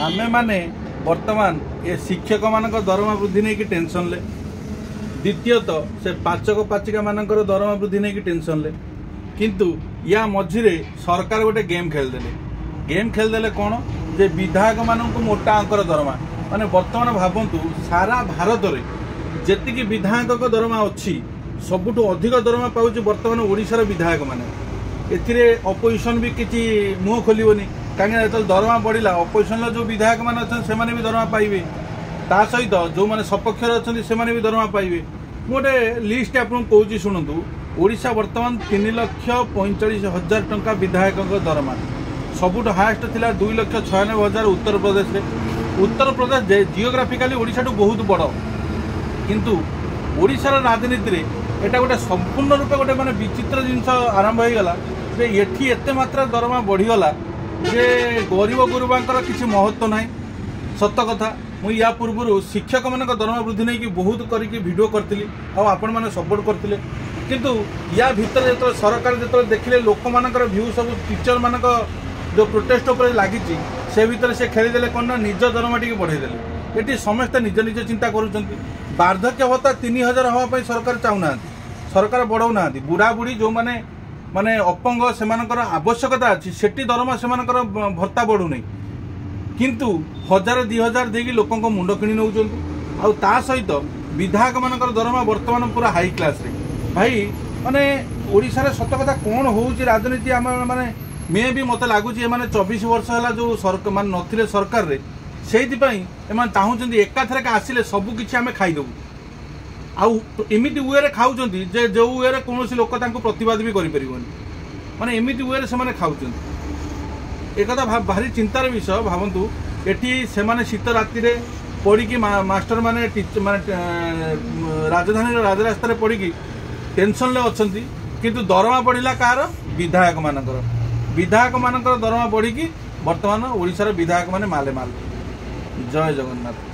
आमे माने वर्तमान ये शिक्षक मान दरमा वृद्धि नहीं कि टेंशन ले, द्वितीयत से पाचक पाचिका मान दरमा वृद्धि नहीं कि टेंशन ले, किंतु या मझिरे सरकार गोटे गेम खेलदेले कौन जे विधायक मान मोटा अंकर दरमा माने वर्तमान भावंतु सारा भारत में जेतिकी विधायक दरमा अच्छी सबुठु अधिक दरमा पाउछ वर्तमान ओडिशार विधायक माने। एथिरे अपोजिशन भी किछि मुह खोलिबनी कहीं जो दरमा बढ़ला अपोजिशन जो विधायक मैंने अच्छे से भी दरमा पाइबे, ता सहित जो मैंने सपक्ष अच्छा से भी दरमा पाइबे। गोटे लिस्ट आपको कहूँ शुणु, ओडिशा वर्तमान 3,45,000 टंका विधायक दरमा, सबुठ हाएस्ट थिला 2,96,000 उत्तर प्रदेश में। उत्तर प्रदेश जियोग्राफिकाली ओडिशा टू बहुत बड़, किंतु ओडिशार राजनीति में एटा गोटे संपूर्ण रूपे गोटे माने विचित्र जिनस आरंभ हो गला जे एठी एते मात्रा दरमा बढ़ीगला जे गरीब गुरुबांकर किसी महत्व ना। सत कथा मुझे या पूर्व शिक्षक मान दरमा वृद्धि नहीं कि बहुत करके वीडियो करती आपण मैंने सपोर्ट करते, किंतु या भितर जो सरकार जो देखिले लोक मानकर भ्यू सब टीचर मान जो प्रोटेस्ट उपर लगी से भितर से खेलीदे कौन ना निज दरमा टी बढ़ईदे। ये समस्ते निज निज चिंता करुँच। वार्धक्य भत्ता 3,000 हाँपाई सरकार चाहूना, सरकार बढ़ाऊना। बुढ़ा बुढ़ी जो मैंने माने अपंग से आवश्यकता अच्छी सेठी दरमा से भत्ता बढ़ू नहीं, किंतु 1,000-2,000 देकी लोक मुंड किणी नौ सहित विधायक मान दरमा वर्तमान पूरा हाई क्लास रे। भाई माने ओडिशा रे सत कथा कौन होउची राजनीति आम माने मे भी मत लगुच 24 वर्ष है जो सरकार मान नथिले सरकार रे से चाहूँ एकाथरक आसिले सबू किसी आम खाईदेबू आमती वे खाऊँ जे जो वे कौन लोक प्रतिवाद भी कर माने एमती वे से खाऊँ। एक भारी चिंतार विषय भावतु एटी से शीत राति पड़ी मास्टर माने राजधानी राजरास्तार पड़ी टेंशन ले अच्छा, किंतु दरमा बढ़ला कार विधायक मान दरमा बढ़ी वर्तमान ओडिशार विधायक माने माले माल। जय जगन्नाथ।